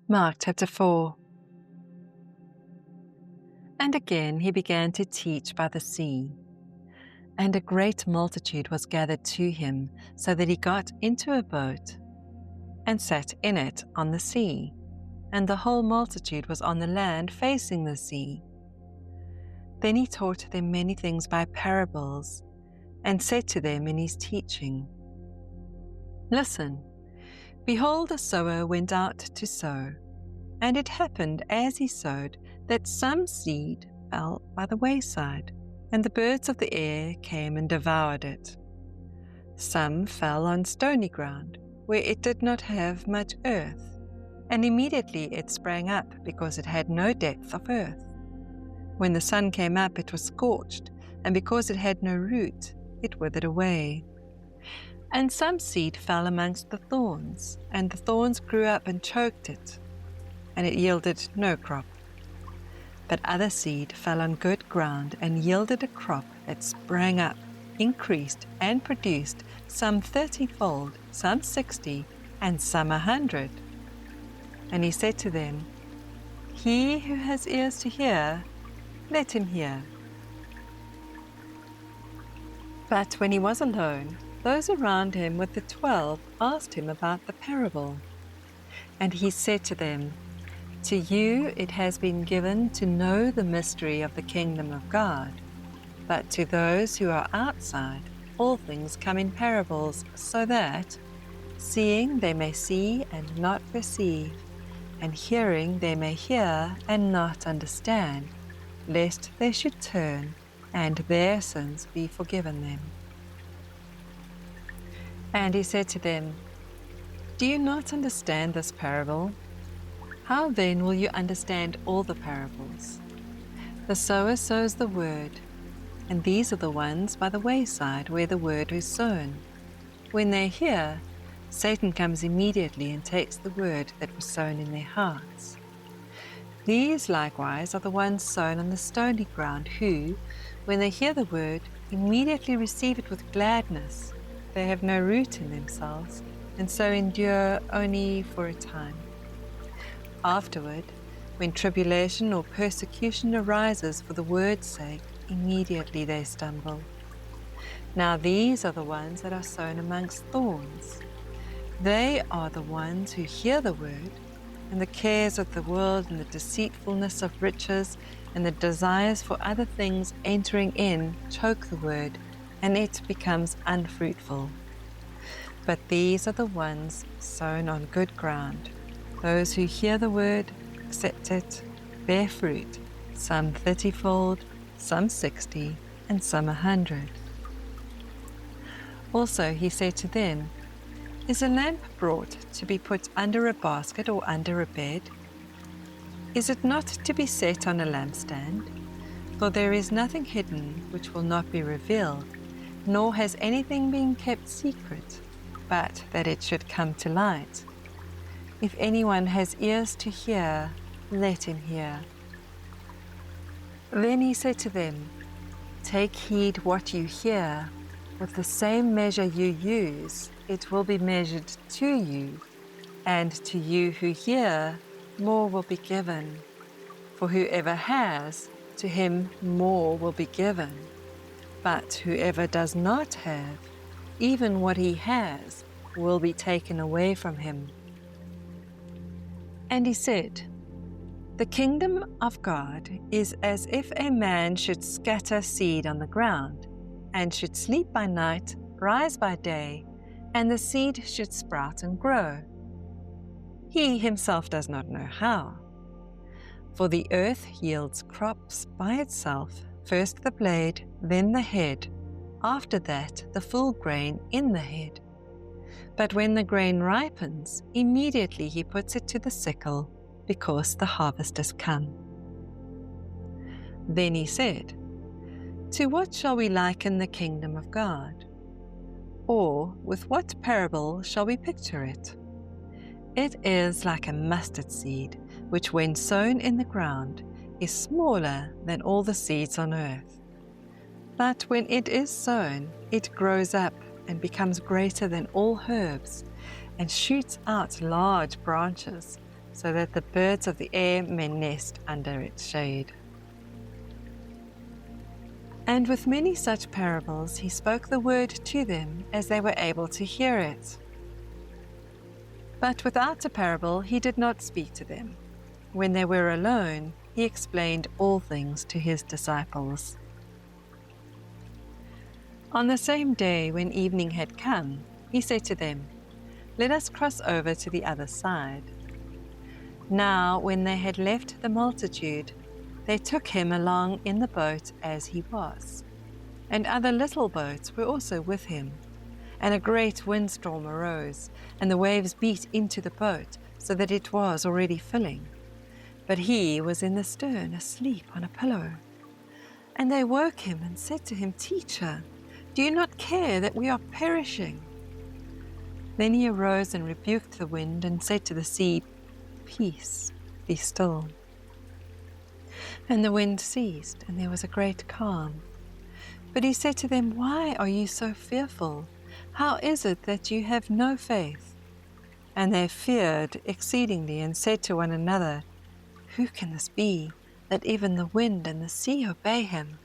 Mark chapter 4. And again he began to teach by the sea. And a great multitude was gathered to him, so that he got into a boat and sat in it on the sea, and the whole multitude was on the land facing the sea. Then he taught them many things by parables, and said to them in his teaching, Listen, behold, a sower went out to sow. And it happened as he sowed that some seed fell by the wayside, and the birds of the air came and devoured it. Some fell on stony ground, where it did not have much earth, and immediately it sprang up, because it had no depth of earth. When the sun came up, it was scorched, and because it had no root, it withered away. And some seed fell amongst the thorns, and the thorns grew up and choked it, and it yielded no crop. But other seed fell on good ground and yielded a crop that sprang up, increased, and produced some 30-fold, some 60, and some 100. And he said to them, He who has ears to hear, let him hear. But when he was alone, those around him with the 12 asked him about the parable. And he said to them, To you it has been given to know the mystery of the kingdom of God, but to those who are outside, all things come in parables, so that, seeing they may see and not perceive, and hearing they may hear and not understand, lest they should turn and their sins be forgiven them. And he said to them, Do you not understand this parable? How then will you understand all the parables? The sower sows the word, and these are the ones by the wayside where the word is sown. When they hear, Satan comes immediately and takes the word that was sown in their hearts. These likewise are the ones sown on the stony ground, who, when they hear the word, immediately receive it with gladness. They have no root in themselves, and so endure only for a time. Afterward, when tribulation or persecution arises for the word's sake, immediately they stumble. Now these are the ones that are sown amongst thorns. They are the ones who hear the word, and the cares of the world and the deceitfulness of riches and the desires for other things entering in choke the word, and it becomes unfruitful. But these are the ones sown on good ground, those who hear the word, accept it, bear fruit, some 30-fold, some 60, and some 100. Also he said to them, Is a lamp brought to be put under a basket or under a bed? Is it not to be set on a lampstand? For there is nothing hidden which will not be revealed, nor has anything been kept secret, but that it should come to light. If anyone has ears to hear, let him hear. Then he said to them, Take heed what you hear. With the same measure you use, it will be measured to you, and to you who hear, more will be given. For whoever has, to him more will be given. But whoever does not have, even what he has, will be taken away from him. And he said, The kingdom of God is as if a man should scatter seed on the ground, and should sleep by night, rise by day, and the seed should sprout and grow. He himself does not know how. For the earth yields crops by itself, first the blade, then the head, after that the full grain in the head. But when the grain ripens, immediately he puts it to the sickle, because the harvest has come. Then he said, To what shall we liken the kingdom of God? Or with what parable shall we picture it? It is like a mustard seed, which when sown in the ground is smaller than all the seeds on earth. But when it is sown, it grows up and becomes greater than all herbs, and shoots out large branches, so that the birds of the air may nest under its shade. And with many such parables he spoke the word to them as they were able to hear it. But without a parable he did not speak to them. When they were alone, he explained all things to his disciples. On the same day when evening had come, he said to them, "Let us cross over to the other side." Now, when they had left the multitude, they took him along in the boat as he was, and other little boats were also with him. And a great windstorm arose, and the waves beat into the boat, so that it was already filling. But he was in the stern, asleep on a pillow. And they woke him and said to him, "Teacher, do you not care that we are perishing?" Then he arose and rebuked the wind and said to the sea, "Peace, be still." And the wind ceased, and there was a great calm. But he said to them, "Why are you so fearful? How is it that you have no faith?" And they feared exceedingly and said to one another, "Who can this be, that even the wind and the sea obey him?"